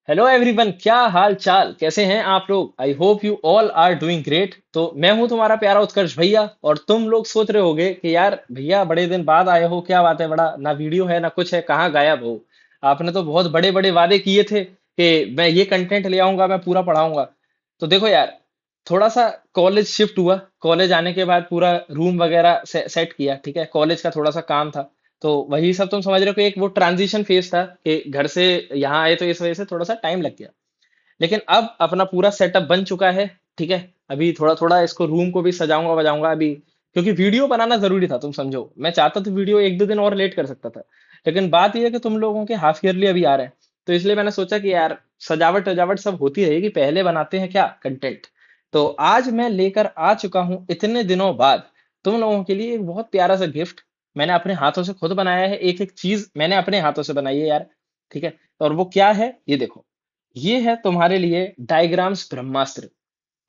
Hello everyone, क्या हाल चाल, कैसे हैं आप लोग। I hope you all are doing great. तो मैं हूं तुम्हारा प्यारा उत्कर्ष भैया। और तुम लोग सोच रहे होगे कि यार भैया बड़े दिन बाद आए हो, क्या बात है, बड़ा ना वीडियो है ना कुछ है, कहाँ गायब हो। आपने तो बहुत बड़े बड़े वादे किए थे कि मैं ये कंटेंट ले आऊंगा, मैं पूरा पढ़ाऊंगा। तो देखो यार, थोड़ा सा कॉलेज शिफ्ट हुआ। कॉलेज आने के बाद पूरा रूम वगैरह सेट किया, ठीक है। कॉलेज का थोड़ा सा काम था। तो वही सब तुम समझ रहे हो कि एक वो ट्रांजिशन फेज था कि घर से यहाँ आए, तो इस वजह से थोड़ा सा टाइम लग गया। लेकिन अब अपना पूरा सेटअप बन चुका है, ठीक है। अभी थोड़ा थोड़ा इसको रूम को भी सजाऊंगा बजाऊंगा अभी, क्योंकि वीडियो बनाना जरूरी था। तुम समझो, मैं चाहता तो वीडियो एक दो दिन और लेट कर सकता था, लेकिन बात यह है कि तुम लोगों के हाफ ईयरली अभी आ रहे हैं। तो इसलिए मैंने सोचा कि यार सजावट वजावट सब होती रहेगी, पहले बनाते हैं क्या कंटेंट। तो आज मैं लेकर आ चुका हूं इतने दिनों बाद तुम लोगों के लिए एक बहुत प्यारा सा गिफ्ट। मैंने अपने हाथों से खुद बनाया है, एक एक चीज मैंने अपने हाथों से बनाई है यार, ठीक है। और वो क्या है ये देखो। ये है तुम्हारे लिए डायग्राम्स ब्रह्मास्त्र।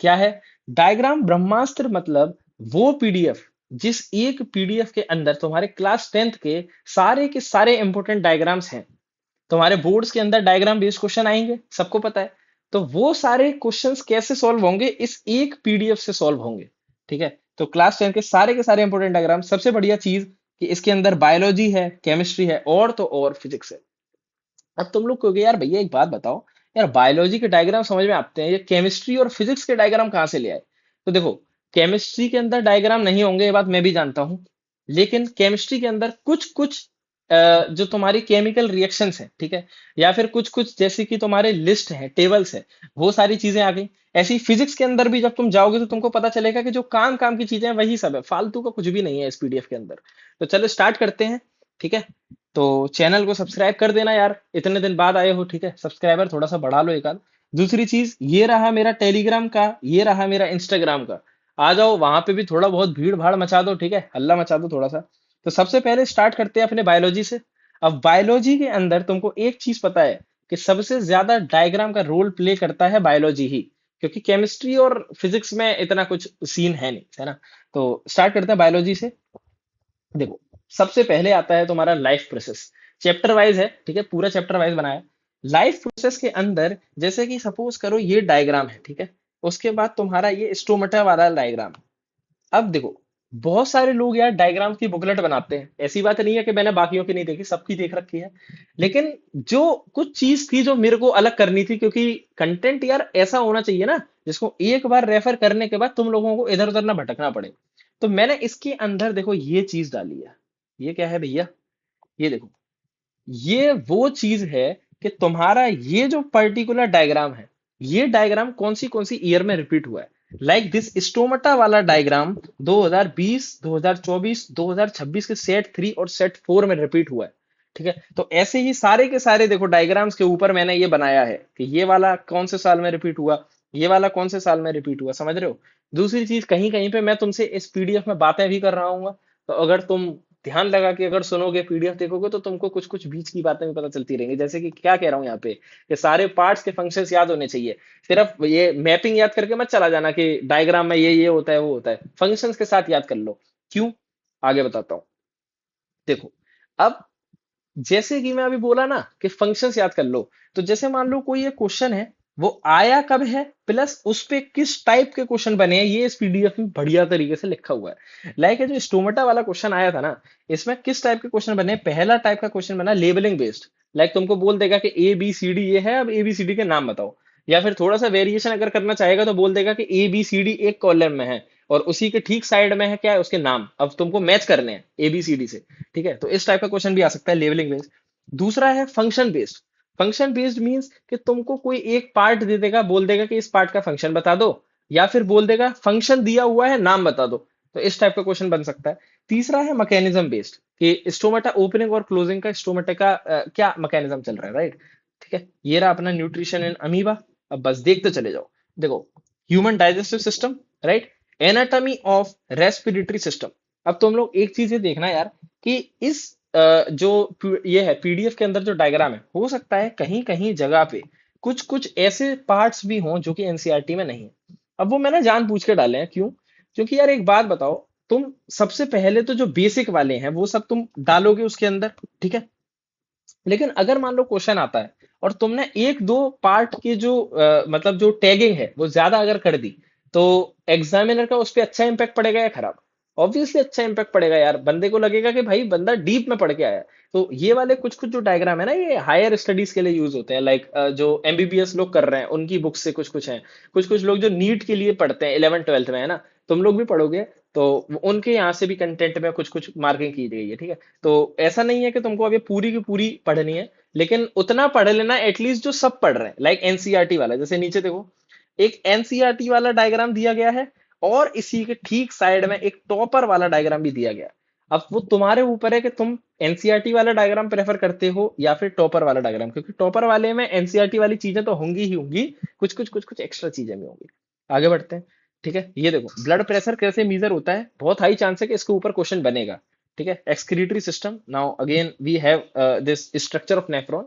क्या है डायग्राम ब्रह्मास्त्र? मतलब वो पीडीएफ जिस एक पीडीएफ के अंदर तुम्हारे क्लास 10th के सारे इंपॉर्टेंट डायग्राम्स हैं। तुम्हारे बोर्ड्स के अंदर डायग्राम बेस्ड क्वेश्चन आएंगे, सबको पता है। तो वो सारे क्वेश्चंस कैसे सॉल्व होंगे, इस एक पीडीएफ से सॉल्व होंगे, ठीक है। तो क्लास 10 के सारे इंपॉर्टेंट डायग्राम। सबसे बढ़िया चीज कि इसके अंदर बायोलॉजी है, केमिस्ट्री है, और तो और फिजिक्स है। अब तुम लोग कहोगे यार भैया एक बात बताओ, यार बायोलॉजी के डायग्राम समझ में आते हैं, ये केमिस्ट्री और फिजिक्स के डायग्राम कहाँ से ले आए? तो देखो, केमिस्ट्री के अंदर डायग्राम नहीं होंगे, ये बात मैं भी जानता हूँ। लेकिन केमिस्ट्री के अंदर कुछ कुछ जो तुम्हारी केमिकल रिएक्शंस हैं, ठीक है, या फिर कुछ कुछ जैसे कि तुम्हारे लिस्ट है, टेबल्स है, वो सारी चीजें आ गई। ऐसी फिजिक्स के अंदर भी जब तुम जाओगे तो तुमको पता चलेगा कि जो काम काम की चीजें हैं वही सब है, फालतू का कुछ भी नहीं है इस पीडीएफ के अंदर। तो चलो स्टार्ट करते हैं, ठीक है। तो चैनल को सब्सक्राइब कर देना यार, इतने दिन बाद आए हो, ठीक है। सब्सक्राइबर थोड़ा सा बढ़ा लो एक आध। दूसरी चीज, ये रहा मेरा टेलीग्राम का, ये रहा मेरा इंस्टाग्राम का। आ जाओ वहां पे भी थोड़ा बहुत भीड़ भाड़ मचा दो, ठीक है, हल्ला मचा दो थोड़ा सा। तो सबसे पहले स्टार्ट करते हैं अपने बायोलॉजी से। अब बायोलॉजी के अंदर तुमको एक चीज पता है कि सबसे ज्यादा डायग्राम का रोल प्ले करता है बायोलॉजी ही, क्योंकि केमिस्ट्री और फिजिक्स में इतना कुछ सीन है नहीं, है ना। तो स्टार्ट करते हैं बायोलॉजी से। देखो, सबसे पहले आता है तुम्हारा लाइफ प्रोसेस। चैप्टर वाइज है, ठीक है, पूरा चैप्टर वाइज बनाया। लाइफ प्रोसेस के अंदर जैसे कि सपोज करो ये डायग्राम है, ठीक है। उसके बाद तुम्हारा ये स्टोमेटा वाला डायग्राम। अब देखो, बहुत सारे लोग यार डायग्राम की बुकलेट बनाते हैं, ऐसी बात नहीं है कि मैंने बाकियों की नहीं देखी, सबकी देख रखी है। लेकिन जो कुछ चीज थी जो मेरे को अलग करनी थी, क्योंकि कंटेंट यार ऐसा होना चाहिए ना जिसको एक बार रेफर करने के बाद तुम लोगों को इधर उधर ना भटकना पड़े। तो मैंने इसके अंदर देखो ये चीज डाली है। ये क्या है भैया? ये देखो, ये वो चीज है कि तुम्हारा ये जो पर्टिकुलर डायग्राम है, ये डायग्राम कौन सी ईयर में रिपीट हुआ है। लाइक दिस स्टोमाटा वाला डायग्राम 2020, 2024, 2026 के सेट 3 और सेट 4 में रिपीट हुआ है, ठीक है। तो ऐसे ही सारे के सारे देखो डायग्राम्स के ऊपर मैंने ये बनाया है कि ये वाला कौन से साल में रिपीट हुआ, ये वाला कौन से साल में रिपीट हुआ, समझ रहे हो। दूसरी चीज, कहीं कहीं पे मैं तुमसे इस पीडीएफ में बातें भी कर रहा हूँ, तो अगर तुम ध्यान लगा के अगर सुनोगे, पीडीएफ देखोगे, तो तुमको कुछ कुछ बीच की बातें भी पता चलती रहेंगी। जैसे कि क्या कह रहा हूँ यहाँ पे, कि सारे पार्ट्स के फंक्शंस याद होने चाहिए। सिर्फ ये मैपिंग याद करके मत चला जाना कि डायग्राम में ये होता है वो होता है, फंक्शंस के साथ याद कर लो। क्यों? आगे बताता हूँ। देखो, अब जैसे कि मैं अभी बोला ना कि फंक्शंस याद कर लो, तो जैसे मान लो कोई ये क्वेश्चन है, वो आया कब है, प्लस उस पे किस टाइप के क्वेश्चन बने हैं, ये इस पीडीएफ में बढ़िया तरीके से लिखा हुआ है। लाइक जो स्टोमेटा वाला क्वेश्चन आया था ना, इसमें किस टाइप के क्वेश्चन बने हैं? पहला टाइप का क्वेश्चन बना लेबलिंग बेस्ड। लाइक तुमको बोल देगा कि ए बी सी डी ये है, अब ए बी सी डी के नाम बताओ। या फिर थोड़ा सा वेरिएशन अगर करना चाहेगा तो बोल देगा कि ए बी सी डी एक कॉलम में है, और उसी के ठीक साइड में है क्या है, उसके नाम। अब तुमको मैच करने हैं ए बी सी डी से, ठीक है। तो इस टाइप का क्वेश्चन भी आ सकता है लेवलिंग बेस्ड। दूसरा है function based. Function based means कि तुमको कोई एक पार्ट दे देगा, बोल देगा कि इस पार्ट का फंक्शन बता दो, या फिर बोल देगा फंक्शन दिया हुआ है, नाम बता दो। तो इस टाइप का क्वेश्चन बन सकता है। तीसरा है मैकेनिज्म बेस्ड, कि स्टोमेटा ओपनिंग और क्लोजिंग का, स्टोमेटा का क्या मैकेनिज्म चल रहा है, राइट। ठीक है, ये रहा अपना न्यूट्रिशन इन अमीबा। अब बस देखते चले जाओ। देखो, human digestive system, right, anatomy of respiratory system. अब तुम लोग एक चीज ये देखना यार, कि इस जो ये है पीडीएफ के अंदर जो डायग्राम है, हो सकता है कहीं कहीं जगह पे कुछ कुछ ऐसे पार्ट्स भी हों जो कि एनसीईआरटी में नहीं है। अब वो मैंने जानबूझ के डाले हैं, क्यों? क्योंकि यार एक बात बताओ, तुम सबसे पहले तो जो बेसिक वाले हैं वो सब तुम डालोगे उसके अंदर, ठीक है। लेकिन अगर मान लो क्वेश्चन आता है और तुमने एक दो पार्ट की जो मतलब जो टैगिंग है वो ज्यादा अगर कर दी, तो एग्जामिनर का उस पर अच्छा इंपैक्ट पड़ेगा या खराब? ऑब्वियसली अच्छा इंपैक्ट पड़ेगा यार, बंदे को लगेगा कि भाई बंदा डीप में पढ़ के आया है। तो ये वाले कुछ कुछ जो डायग्राम है ना, ये हायर स्टडीज के लिए यूज होते हैं, लाइक जो एमबीबीएस लोग कर रहे हैं उनकी बुक से कुछ कुछ हैं। कुछ कुछ लोग जो नीट के लिए पढ़ते हैं 11th 12th में, है ना, तुम लोग भी पढ़ोगे, तो उनके यहाँ से भी कंटेंट में कुछ कुछ मार्किंग की गई है, ठीक है। तो ऐसा नहीं है कि तुमको अभी पूरी की पूरी पढ़नी है, लेकिन उतना पढ़ लेना एटलीस्ट जो सब पढ़ रहे हैं, लाइक एनसीईआरटी वाला, जैसे नीचे देखो एक एनसीईआरटी वाला डायग्राम दिया गया है, और इसी के ठीक साइड में एक टॉपर वाला डायग्राम भी दिया गया है। अब वो तुम्हारे ऊपर है कि तुम एनसीईआरटी वाला डायग्राम प्रेफर करते हो या फिर टॉपर वाला डायग्राम, क्योंकि टॉपर वाले में एनसीईआरटी वाली चीजें तो होंगी ही होंगी, कुछ कुछ एक्स्ट्रा चीजें भी होंगी। आगे बढ़ते हैं। ठीक है, ये देखो ब्लड प्रेशर कैसे मेजर होता है, बहुत हाई चांस है कि इसके ऊपर क्वेश्चन बनेगा। ठीक है, excretory system, now again we have this structure of nephron,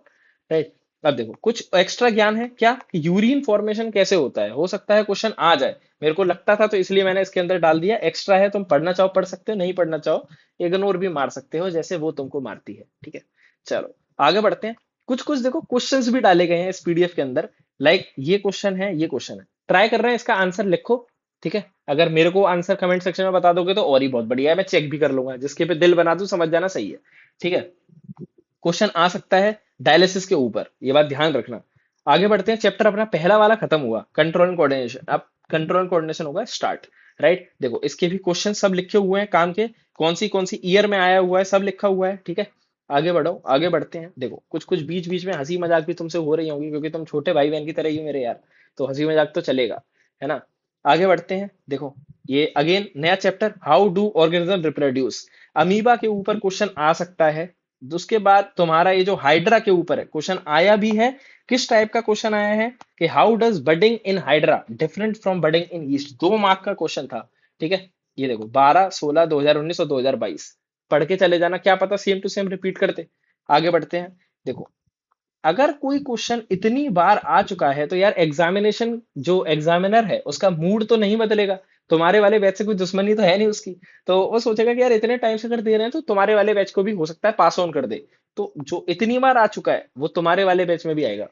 right. अब देखो कुछ एक्स्ट्रा ज्ञान है क्या कि यूरिन फॉर्मेशन कैसे होता है, हो सकता है क्वेश्चन आ जाए, मेरे को लगता था तो इसलिए मैंने इसके अंदर डाल दिया। एक्स्ट्रा है, तुम पढ़ना चाहो पढ़ सकते हो, नहीं पढ़ना चाहो इग्नोर भी मार सकते हो, जैसे वो तुमको मारती है। ठीक है, चलो आगे बढ़ते हैं। कुछ कुछ देखो क्वेश्चंस भी डाले गए हैं इस पीडीएफ के अंदर, लाइक ये क्वेश्चन है, ये क्वेश्चन है, ट्राई कर रहे हैं इसका आंसर लिखो। ठीक है, अगर मेरे को आंसर कमेंट सेक्शन में बता दोगे तो और ही बहुत बढ़िया है, मैं चेक भी कर लूंगा, जिसके पे दिल बना दूं समझ जाना सही है। ठीक है, क्वेश्चन आ सकता है डायलिसिस के ऊपर, ये बात ध्यान रखना। आगे बढ़ते हैं, चैप्टर अपना पहला वाला खत्म हुआ, कंट्रोल एंड कोऑर्डिनेशन, अब कंट्रोल एंड कोऑर्डिनेशन होगा स्टार्ट, राइट। देखो इसके भी क्वेश्चन सब लिखे हुए हैं काम के, कौन सी ईयर में आया हुआ है सब लिखा हुआ है। ठीक है, आगे बढ़ो, आगे बढ़ते हैं। देखो कुछ कुछ बीच बीच में हंसी मजाक भी तुमसे हो रही होंगी, क्योंकि तुम छोटे भाई बहन की तरह ही हो मेरे यार, तो हंसी मजाक तो चलेगा, है ना। आगे बढ़ते हैं, देखो ये अगेन नया chapter, how do organism reproduce, amoeba के ऊपर क्वेश्चन आ सकता है। उसके बाद तुम्हारा ये जो हाइड्रा के ऊपर है क्वेश्चन आया भी है, किस टाइप का क्वेश्चन आया है कि how does budding in hydra different from budding in east, 2 mark का क्वेश्चन था। ठीक है, ये देखो 12 16 2019 और 2022, पढ़ के चले जाना, क्या पता सेम टू सेम रिपीट करते। आगे बढ़ते हैं, देखो अगर कोई क्वेश्चन इतनी बार आ चुका है तो यार एग्जामिनेशन जो एग्जामिनर है उसका मूड तो नहीं बदलेगा, तुम्हारे वाले बैच से कोई दुश्मनी तो है नहीं उसकी, तो वो सोचेगा कि यार इतने टाइम से कर दे रहे हैं तो तुम्हारे वाले बैच को भी हो सकता है पास ऑन कर दे, तो जो इतनी बार आ चुका है वो तुम्हारे वाले बैच में भी आएगा।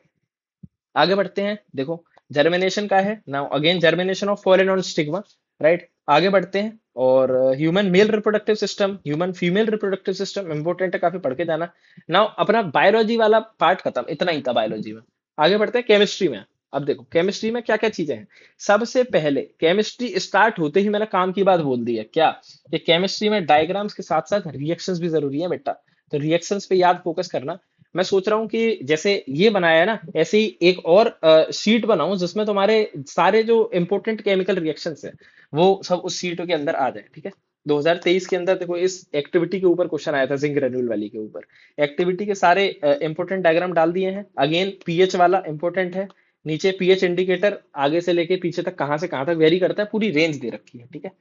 आगे बढ़ते हैं, देखो जर्मिनेशन का है, now again germination of foreign on stigma, right. आगे बढ़ते हैं, और human male reproductive system, human female reproductive system important है, काफी पढ़ के जाना। नाउ अपना बायोलॉजी वाला पार्ट खत्म, इतना ही था बायोलॉजी में। आगे बढ़ते हैं केमिस्ट्री में। अब देखो केमिस्ट्री में क्या क्या चीजें हैं। सबसे पहले केमिस्ट्री स्टार्ट होते ही मैंने काम की बात बोल दी है क्या, कि केमिस्ट्री में डायग्राम्स के साथ साथ रिएक्शंस भी जरूरी है बेटा, तो रिएक्शंस पे याद फोकस करना। मैं सोच रहा हूँ कि जैसे ये बनाया है ना, ऐसे ही एक और शीट बनाऊं जिसमें तुम्हारे सारे जो इंपॉर्टेंट केमिकल रिएक्शंस है वो सब उस शीट के अंदर आ जाए। ठीक है, 2023 के अंदर देखो इस एक्टिविटी के ऊपर क्वेश्चन आया था, जिंक ग्रेन्यूल वाली के ऊपर, एक्टिविटी के सारे इंपॉर्टेंट डायग्राम डाल दिए हैं। अगेन पीएच वाला इंपॉर्टेंट है, नीचे पीएच इंडिकेटर आगे से लेके पीछे तक कहाँ से कहाँ तक वेरी करता है, पूरी रेंज दे रखी है। ठीक है,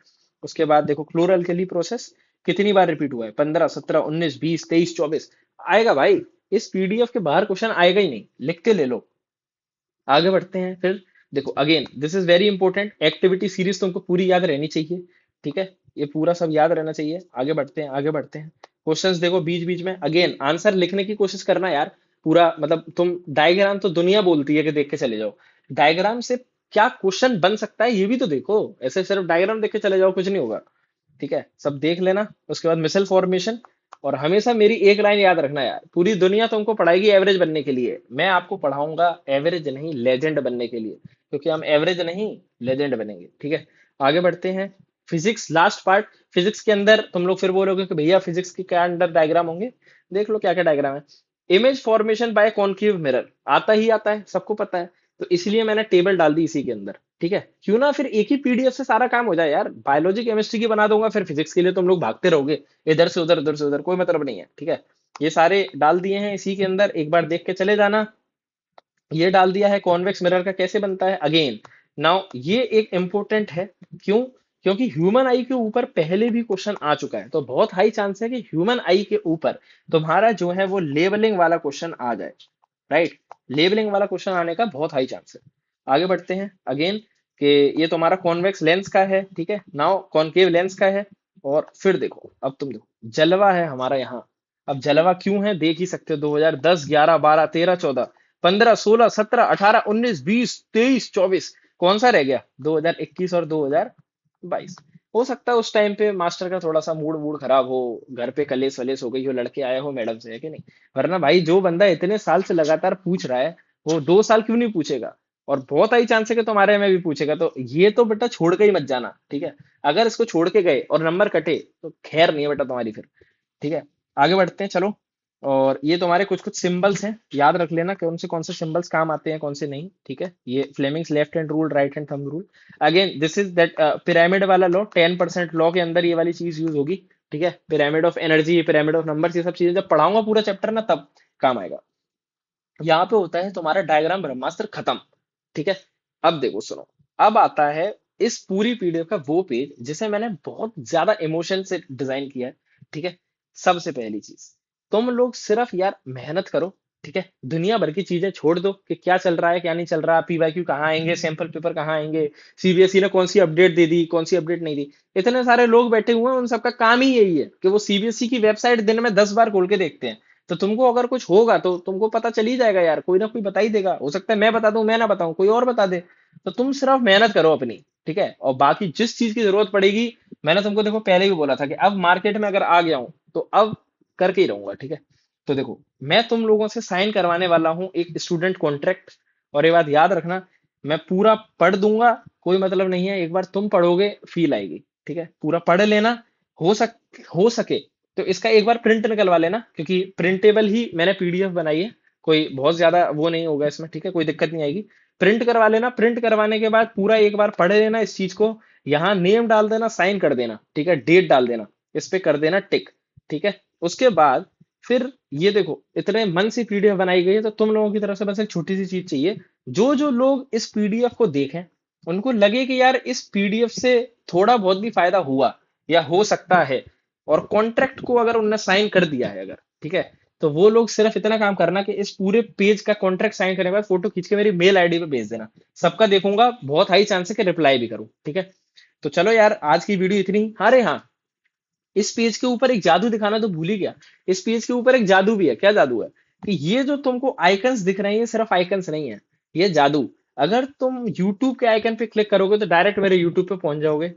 उसके बाद देखो क्लोरल प्रोसेस कितनी बार रिपीट हुआ है, 15 17 19 20 23 24, आएगा भाई, इस पीडीएफ के बाहर क्वेश्चन आएगा ही नहीं, लिख के ले लो। आगे बढ़ते हैं फिर, देखो again this is very important, activity series तुमको पूरी याद रहनी चाहिए। ठीक है, ये पूरा सब याद रहना चाहिए। आगे बढ़ते हैं, आगे बढ़ते हैं, क्वेश्चंस देखो बीच बीच में, अगेन आंसर लिखने की कोशिश करना यार पूरा, मतलब तुम डायग्राम तो दुनिया बोलती है कि देख के चले जाओ, डायग्राम से क्या क्वेश्चन बन सकता है ये भी तो देखो, ऐसे सिर्फ डायग्राम देख के चले जाओ कुछ नहीं होगा। ठीक है, सब देख लेना। उसके बाद मिसल फॉर्मेशन, और हमेशा मेरी एक लाइन याद रखना यार, पूरी दुनिया तुमको पढ़ाएगी एवरेज बनने के लिए, मैं आपको पढ़ाऊंगा एवरेज नहीं लेजेंड बनने के लिए, क्योंकि हम एवरेज नहीं लेजेंड बनेंगे। ठीक है, आगे बढ़ते हैं। फिजिक्स लास्ट पार्ट, फिजिक्स के अंदर तुम लोग फिर बोलोगे कि भैया फिजिक्स के क्या अंदर डायग्राम होंगे, देख लो क्या क्या डायग्राम है। Image formation by concave mirror आता ही आता है, सबको पता है, तो इसलिए मैंने टेबल डाल दी इसी के अंदर। ठीक है, क्यों ना फिर एक ही पीडीएफ से सारा काम हो जाए यार, बायोलॉजी केमिस्ट्री की बना दूंगा, फिर फिजिक्स के लिए तुम लोग भागते रहोगे इधर से उधर, उधर से उधर, कोई मतलब नहीं है। ठीक है, ये सारे डाल दिए हैं इसी के अंदर, एक बार देख के चले जाना। ये डाल दिया है कॉन्वेक्स मिरर का कैसे बनता है, अगेन नाउ ये एक इंपॉर्टेंट है, क्यों, क्योंकि ह्यूमन आई के ऊपर पहले भी क्वेश्चन आ चुका है, तो बहुत हाई चांस है कि ह्यूमन आई के ऊपर तुम्हारा जो है वो लेबलिंग वाला क्वेश्चन आ जाए, राइट। लेबलिंग वाला क्वेश्चन आने का बहुत हाई चांस है। आगे बढ़ते हैं, अगेन कि ये तुम्हारा कॉन्वेक्स लेंस का है, ठीक है, नाउ कॉनकेव लेंस का है। और फिर देखो, अब तुम देखो जलवा है हमारा यहाँ, अब जलवा क्यों है देख ही सकते हो, 2010 11 12 13 14 15, 16, 17, 18, 19, 20, 23, 24, कौन सा रह गया? 2021 और 2022। हो सकता है उस टाइम पे मास्टर का थोड़ा सा मूड मूड खराब हो, घर पे कलेश वलेश हो गई हो, लड़के आए हो मैडम से, है कि नहीं? वरना भाई जो बंदा इतने साल से लगातार पूछ रहा है, वो 2 साल क्यों नहीं पूछेगा? और बहुत हाई चांस है कि तुम्हारे में भी पूछेगा। तो ये तो बेटा छोड़ के ही मत जाना, ठीक है? अगर इसको छोड़ के गए और नंबर कटे तो खैर नहीं है बेटा तुम्हारी फिर। ठीक है, आगे बढ़ते हैं चलो। और ये तुम्हारे कुछ कुछ सिंबल्स हैं, याद रख लेना कौन से सिंबल्स काम आते हैं कौन से नहीं। ठीक है, ये Fleming's left hand rule, right hand thumb rule. Again this is that pyramid वाला लॉ, 10% लॉ के अंदर ये वाली चीज यूज होगी। ठीक है, pyramid of energy, pyramid of numbers, ये सब चीजें जब पढ़ाऊंगा पूरा चैप्टर ना, तब काम आएगा। यहाँ पे होता है तुम्हारा डायग्राम ब्रह्मास्त्र खत्म। ठीक है, अब देखो सुनो, अब आता है इस पूरी पीडीएफ का वो पेज जिसे मैंने बहुत ज्यादा इमोशन से डिजाइन किया है। ठीक है, सबसे पहली चीज, तुम लोग सिर्फ यार मेहनत करो। ठीक है, दुनिया भर की चीजें छोड़ दो कि क्या चल रहा है क्या नहीं चल रहा, पीवाईक्यू कहाँ आएंगे, सैंपल पेपर कहाँ आएंगे, सीबीएसई ने कौन सी अपडेट दे दी, कौन सी अपडेट नहीं दी। इतने सारे लोग बैठे हुए हैं, उन सबका काम ही यही है कि वो सीबीएसई की वेबसाइट दिन में 10 बार खोल के देखते हैं। तो तुमको अगर कुछ होगा तो तुमको पता चल ही जाएगा यार, कोई ना कोई बता ही देगा। हो सकता है मैं बता दूं, मैं ना बताऊं, कोई और बता दे। तो तुम सिर्फ मेहनत करो अपनी। ठीक है, और बाकी जिस चीज की जरूरत पड़ेगी, मैंने तुमको देखो पहले भी बोला था कि अब मार्केट में अगर आ गया हूं तो अब करके ही रहूंगा। ठीक है, तो देखो मैं तुम लोगों से साइन करवाने वाला हूं एक स्टूडेंट कॉन्ट्रैक्ट। और ये बात याद रखना, मैं पूरा पढ़ दूंगा, कोई मतलब नहीं है, एक बार तुम पढ़ोगे फील आएगी। ठीक है, पूरा पढ़ लेना। हो सक हो सके तो इसका एक बार प्रिंट निकलवा लेना, क्योंकि प्रिंटेबल ही मैंने पीडीएफ बनाई है। कोई बहुत ज्यादा वो नहीं होगा इसमें। ठीक है, कोई दिक्कत नहीं आएगी। प्रिंट करवा लेना, प्रिंट करवाने के बाद पूरा एक बार पढ़ लेना इस चीज को। यहाँ नेम डाल देना, साइन कर देना। ठीक है, डेट डाल देना, इस पे कर देना टिक। ठीक है, उसके बाद फिर ये देखो, इतने मन से पीडीएफ बनाई गई है, तो तुम लोगों की तरफ से बस एक छोटी सी चीज चाहिए। जो जो लोग इस पीडीएफ को देखें, उनको लगे कि यार इस पीडीएफ से थोड़ा बहुत भी फायदा हुआ या हो सकता है, और कॉन्ट्रैक्ट को अगर उनने साइन कर दिया है अगर, ठीक है, तो वो लोग सिर्फ इतना काम करना कि इस पूरे पेज का कॉन्ट्रैक्ट साइन करने के बाद फोटो खींच के मेरी मेल आईडी पे भेज देना। सबका देखूंगा, बहुत हाई चांस है कि रिप्लाई भी करूं। ठीक है, तो चलो यार आज की वीडियो इतनी ही। अरे हाँ, इस पेज के ऊपर एक जादू दिखाना तो भूल ही गया। इस पेज के ऊपर एक जादू भी है। क्या जादू है? कि ये जो तुमको आइकन्स दिख रहे हैं, ये सिर्फ आइकन्स नहीं है, ये जादू। अगर तुम YouTube के आइकन पे क्लिक करोगे तो डायरेक्ट मेरे YouTube पे पहुंच जाओगे।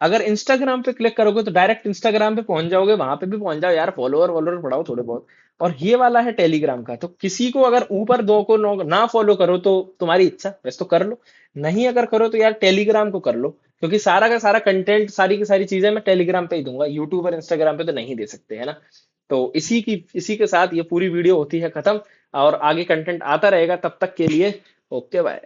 अगर इंस्टाग्राम पे क्लिक करोगे तो डायरेक्ट इंस्टाग्राम पे पहुंच जाओगे, वहां पे भी पहुंच जाओ यार, फॉलोअर वॉलोअर बढ़ाओ थोड़े बहुत। और ये वाला है टेलीग्राम का, तो किसी को अगर ऊपर दो को ना फॉलो करो तो तुम्हारी इच्छा, वैसे तो कर लो। नहीं अगर करो तो यार टेलीग्राम को कर लो, क्योंकि सारा का सारा कंटेंट, सारी की सारी चीजें मैं टेलीग्राम पे ही दूंगा, यूट्यूब और इंस्टाग्राम पे तो नहीं दे सकते, है ना? तो इसी के साथ ये पूरी वीडियो होती है खत्म। और आगे कंटेंट आता रहेगा, तब तक के लिए ओके बाय।